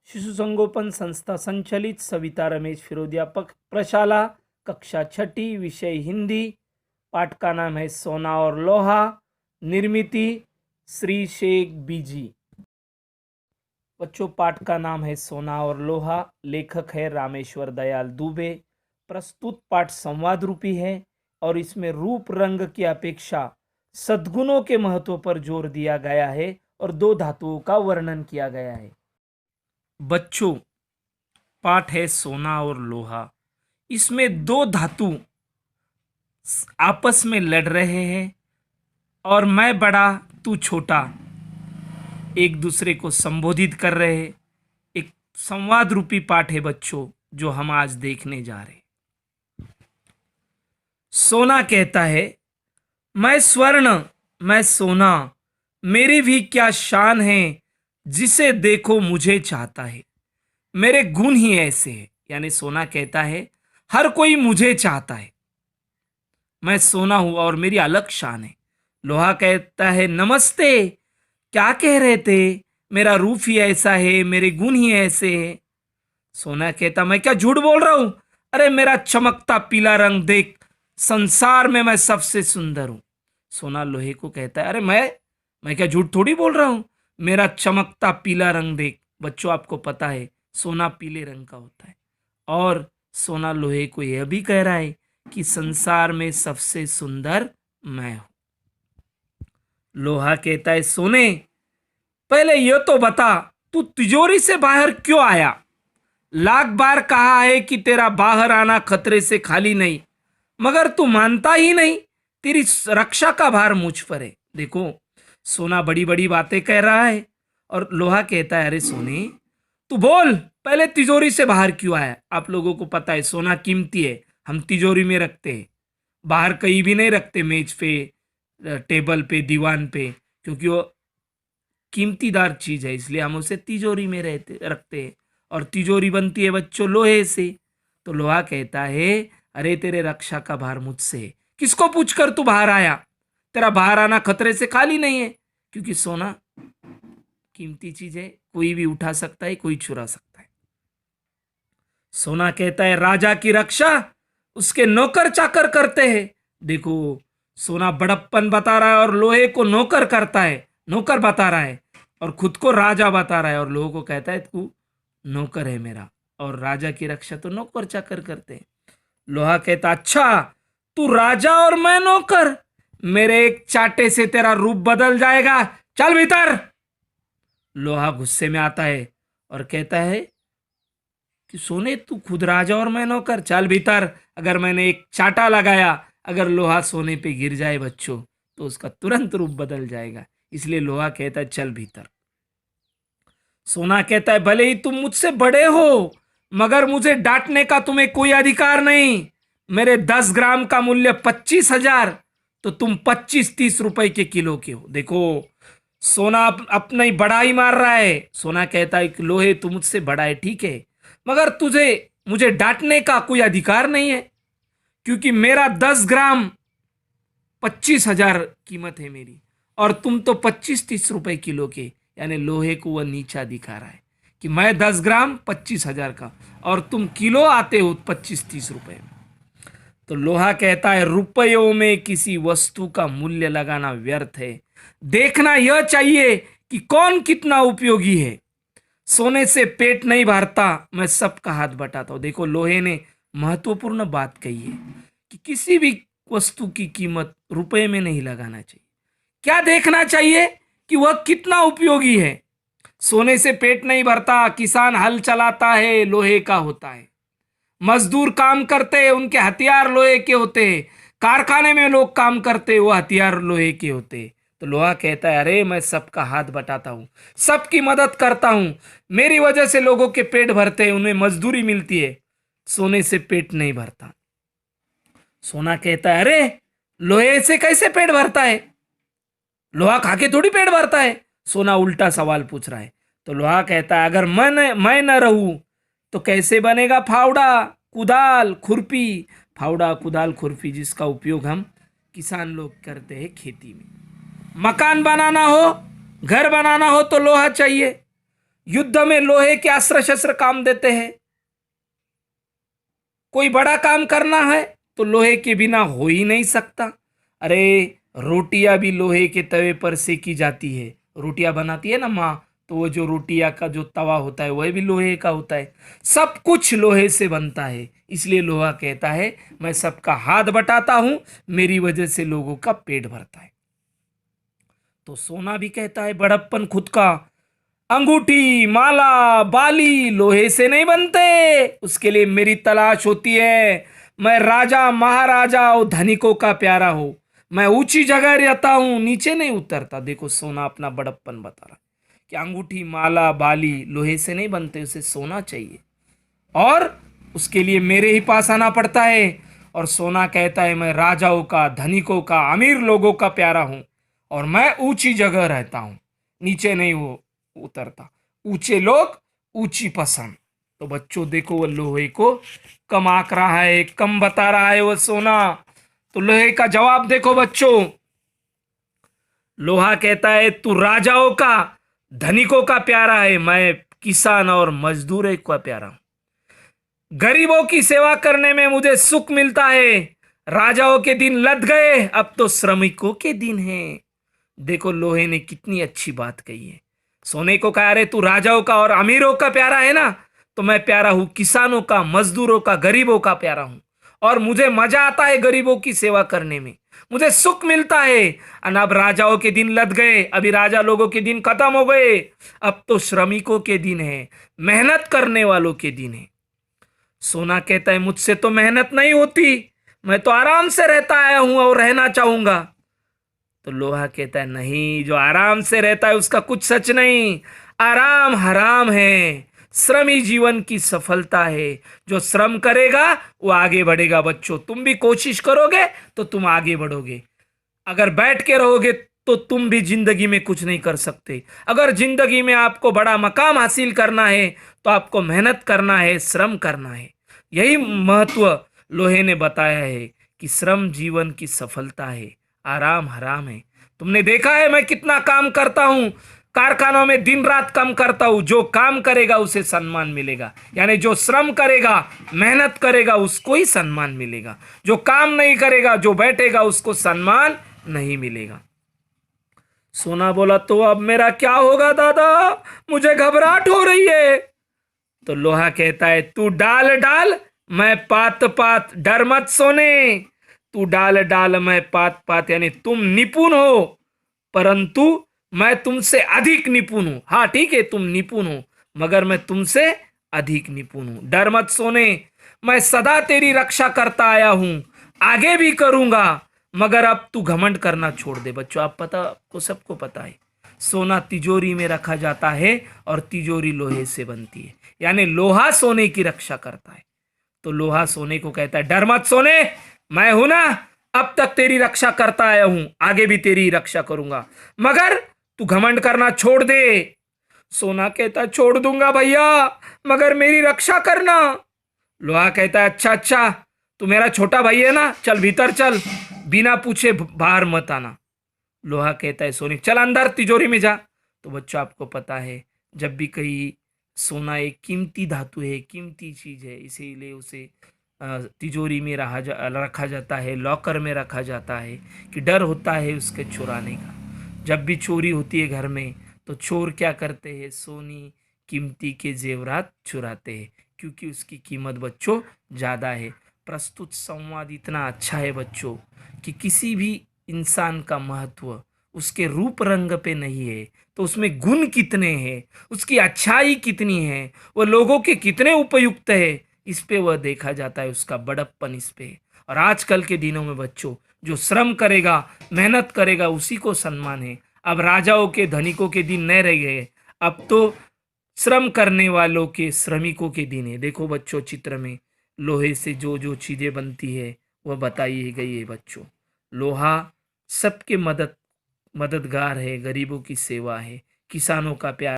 शिशु संगोपन संस्था संचालित सविता रमेश फिरोदियापक प्रशाला कक्षा छठी विषय हिंदी। पाठ का नाम है सोना और लोहा। निर्मिति श्री शेख बीजी। बच्चों, पाठ का नाम है सोना और लोहा। लेखक है रामेश्वर दयाल दुबे। प्रस्तुत पाठ संवाद रूपी है और इसमें रूप रंग की अपेक्षा सद्गुणों के महत्व पर जोर दिया गया है और दो धातुओं का वर्णन किया गया है। बच्चों, पाठ है सोना और लोहा। इसमें दो धातु आपस में लड़ रहे हैं और मैं बड़ा तू छोटा एक दूसरे को संबोधित कर रहे हैं। एक संवाद रूपी पाठ है बच्चों, जो हम आज देखने जा रहे हैं। सोना कहता है, मैं स्वर्ण, मैं सोना, मेरी भी क्या शान है, जिसे देखो मुझे चाहता है। मेरे गुण ही ऐसे हैं। यानी सोना कहता है हर कोई मुझे चाहता है, मैं सोना हूं और मेरी अलग शान है। लोहा कहता है नमस्ते, क्या कह रहे थे, मेरा रूप ही ऐसा है, मेरे गुण ही ऐसे हैं। सोना कहता मैं क्या झूठ बोल रहा हूं, अरे मेरा चमकता पीला रंग देख, संसार में मैं सबसे सुंदर हूं। सोना लोहे को कहता है अरे मैं क्या झूठ थोड़ी बोल रहा हूं, मेरा चमकता पीला रंग देख। बच्चों, आपको पता है सोना पीले रंग का होता है और सोना लोहे को यह भी कह रहा है कि संसार में सबसे सुंदर मैं हूं। लोहा कहता है सोने, पहले यह तो बता तू तिजोरी से बाहर क्यों आया। लाख बार कहा है कि तेरा बाहर आना खतरे से खाली नहीं, मगर तू मानता ही नहीं। तेरी रक्षा का भार मुझ पर है। देखो, सोना बड़ी बड़ी बातें कह रहा है और लोहा कहता है अरे सोने तू बोल, पहले तिजोरी से बाहर क्यों आया। आप लोगों को पता है सोना कीमती है, हम तिजोरी में रखते हैं, बाहर कहीं भी नहीं रखते, मेज पे, टेबल पे, दीवान पे, क्योंकि वो कीमतीदार चीज है, इसलिए हम उसे तिजोरी में रखते हैं। और तिजोरी बनती है बच्चों लोहे से। तो लोहा कहता है अरे तेरे रक्षा का भार मुझसे है, किसको पूछकर तू बाहर आया, तेरा बाहर आना खतरे से खाली नहीं है। क्योंकि सोना कीमती चीज है, कोई भी उठा सकता है, कोई चुरा सकता है। सोना कहता है राजा की रक्षा उसके नौकर चाकर करते हैं। देखो, सोना बड़प्पन बता रहा है और लोहे को नौकर करता है, नौकर बता रहा है, और खुद को राजा बता रहा है और लोहे को कहता है तू नौकर है मेरा, और राजा की रक्षा तो नौकर चाकर करते हैं। लोहा कहता अच्छा, तू राजा और मैं नौकर, मेरे एक चाटे से तेरा रूप बदल जाएगा, चल भीतर। लोहा गुस्से में आता है और कहता है कि सोने तू खुद राजा और मैं नौकर, चल भीतर। अगर मैंने एक चाटा लगाया, अगर लोहा सोने पे गिर जाए बच्चों, तो उसका तुरंत रूप बदल जाएगा, इसलिए लोहा कहता है चल भीतर। सोना कहता है भले ही तुम मुझसे बड़े हो, मगर मुझे डांटने का तुम्हें कोई अधिकार नहीं। मेरे 10 ग्राम का मूल्य 25,000, तो तुम 25-30 रुपए के किलो के हो। देखो, सोना अपना ही बड़ा ही मार रहा है। सोना कहता है कि लोहे तू मुझसे बड़ा है ठीक है, मगर तुझे मुझे डांटने का कोई अधिकार नहीं है, क्योंकि मेरा 10 ग्राम 25,000 कीमत है मेरी, और तुम तो 25-30 रुपए किलो के। यानी लोहे को वह नीचा दिखा रहा है कि मैं 10 ग्राम 25,000 का और तुम किलो आते हो 25-30 रुपए में। तो लोहा कहता है रुपयों में किसी वस्तु का मूल्य लगाना व्यर्थ है, देखना यह चाहिए कि कौन कितना उपयोगी है। सोने से पेट नहीं भरता, मैं सबका हाथ बटाता हूं। देखो, लोहे ने महत्वपूर्ण बात कही है कि किसी भी वस्तु की कीमत रुपए में नहीं लगाना चाहिए। क्या देखना चाहिए कि वह कितना उपयोगी है। सोने से पेट नहीं भरता, किसान हल चलाता है, लोहे का होता है। मजदूर काम करते हैं, उनके हथियार लोहे के होते हैं। कारखाने में लोग काम करते हैं, वो हथियार लोहे के होते हैं। तो लोहा कहता है अरे मैं सबका हाथ बटाता हूं, सबकी मदद करता हूं, मेरी वजह से लोगों के पेट भरते हैं, उन्हें मजदूरी मिलती है, सोने से पेट नहीं भरता। सोना कहता है अरे लोहे से कैसे पेट भरता है, लोहा खा के थोड़ी पेट भरता है। सोना उल्टा सवाल पूछ रहा है। तो लोहा कहता है अगर मैं न रहूं तो कैसे बनेगा फावड़ा, कुदाल, खुरपी। फावड़ा, कुदाल, खुरपी जिसका उपयोग हम किसान लोग करते हैं खेती में। मकान बनाना हो, घर बनाना हो तो लोहा चाहिए। युद्ध में लोहे के अस्त्र शस्त्र काम देते हैं। कोई बड़ा काम करना है तो लोहे के बिना हो ही नहीं सकता। अरे रोटियां भी लोहे के तवे पर सेकी जाती है। रोटियां बनाती है ना माँ, तो वो जो रोटियां का जो तवा होता है वह भी लोहे का होता है। सब कुछ लोहे से बनता है। इसलिए लोहा कहता है मैं सबका हाथ बटाता हूं, मेरी वजह से लोगों का पेट भरता है। तो सोना भी कहता है बड़प्पन खुद का, अंगूठी माला बाली लोहे से नहीं बनते, उसके लिए मेरी तलाश होती है। मैं राजा महाराजा और धनिकों का प्यारा हूं। मैं ऊंची जगह रहता हूं, नीचे नहीं उतरता। देखो सोना अपना बड़प्पन बता रहा कि अंगूठी माला बाली लोहे से नहीं बनते, उसे सोना चाहिए और उसके लिए मेरे ही पास आना पड़ता है। और सोना कहता है मैं राजाओं का धनिकों का अमीर लोगों का प्यारा हूं और मैं ऊंची जगह रहता हूं, नीचे नहीं वो उतरता। ऊंचे लोग ऊंची पसंद। तो बच्चों देखो वो लोहे को कम आंक रहा है, कम बता रहा है वो सोना। तो लोहे का जवाब देखो बच्चों। लोहा कहता है तू राजाओं का धनिकों का प्यारा है, मैं किसान और मजदूर का प्यारा हूं। गरीबों की सेवा करने में मुझे सुख मिलता है। राजाओं के दिन लद गए, अब तो श्रमिकों के दिन हैं। देखो लोहे ने कितनी अच्छी बात कही है। सोने को कहा अरे तू राजाओं का और अमीरों का प्यारा है ना, तो मैं प्यारा हूं किसानों का, मजदूरों का, गरीबों का प्यारा हूं। और मुझे मजा आता है गरीबों की सेवा करने में, मुझे सुख मिलता है। अब राजाओं के दिन लद गए, अभी राजा लोगों के दिन खत्म हो गए, अब तो श्रमिकों के दिन है, मेहनत करने वालों के दिन है। सोना कहता है मुझसे तो मेहनत नहीं होती, मैं तो आराम से रहता आया हूं और रहना चाहूंगा। तो लोहा कहता है नहीं, जो आराम से रहता है उसका कुछ सच नहीं, आराम हराम है। श्रम ही जीवन की सफलता है। जो श्रम करेगा वो आगे बढ़ेगा। बच्चों तुम भी कोशिश करोगे तो तुम आगे बढ़ोगे। अगर बैठ के रहोगे तो तुम भी जिंदगी में कुछ नहीं कर सकते। अगर जिंदगी में आपको बड़ा मकाम हासिल करना है तो आपको मेहनत करना है, श्रम करना है। यही महत्व लोहे ने बताया है कि श्रम जीवन की सफलता है, आराम हराम है। तुमने देखा है मैं कितना काम करता हूं, कारखानों में दिन रात काम करता हूं। जो काम करेगा उसे सम्मान मिलेगा, यानी जो श्रम करेगा, मेहनत करेगा, उसको ही सम्मान मिलेगा। जो काम नहीं करेगा, जो बैठेगा, उसको सम्मान नहीं मिलेगा। सोना बोला तो अब मेरा क्या होगा दादा, मुझे घबराहट हो रही है। तो लोहा कहता है तू डाल डाल मैं पात पात, डर मत सोने। तू डाल डाल मैं पात पात, यानी तुम निपुण हो परंतु मैं तुमसे अधिक निपुण हूं। हाँ ठीक है तुम निपुण हो मगर मैं तुमसे अधिक निपुण हूं। डर मत सोने, मैं सदा तेरी रक्षा करता आया हूं, आगे भी करूंगा, मगर अब तू घमंड करना छोड़ दे। बच्चों आप पता को सबको पता है सोना तिजोरी में रखा जाता है और तिजोरी लोहे से बनती है, यानी लोहा सोने की रक्षा करता है। तो लोहा सोने को कहता है डर मत सोने, मैं हूं ना, अब तक तेरी रक्षा करता आया हूं, आगे भी तेरी रक्षा करूंगा, मगर तू घमंड करना छोड़ दे। सोना कहता छोड़ दूंगा भैया, मगर मेरी रक्षा करना। लोहा कहता है अच्छा अच्छा, तू मेरा छोटा भाई है ना, चल भीतर चल, बिना पूछे बाहर मत आना। लोहा कहता है सोने चल अंदर तिजोरी में जा। तो बच्चों आपको पता है जब भी कहीं सोना एक कीमती धातु है, कीमती चीज है, इसीलिए उसे तिजोरी में रखा जाता है, लॉकर में रखा जाता है कि डर होता है उसके चुराने का। जब भी चोरी होती है घर में तो चोर क्या करते हैं, सोनी कीमती के जेवरात चुराते हैं क्योंकि उसकी कीमत बच्चों ज़्यादा है। प्रस्तुत संवाद इतना अच्छा है बच्चों कि किसी भी इंसान का महत्व उसके रूप रंग पे नहीं है, तो उसमें गुण कितने हैं, उसकी अच्छाई कितनी है, वो लोगों के कितने उपयुक्त है, इस पे वह देखा जाता है, उसका बड़प्पन इस पे। और आजकल के दिनों में बच्चों जो श्रम करेगा, मेहनत करेगा, उसी को सम्मान है। अब राजाओं के धनिकों के दिन नहीं रह गए, अब तो श्रम करने वालों के, श्रमिकों के दिन है। देखो बच्चों चित्र में लोहे से जो जो चीजें बनती है वह बताई गई है बच्चों। लोहा सबके मददगार है, गरीबों की सेवा है, किसानों का प्यार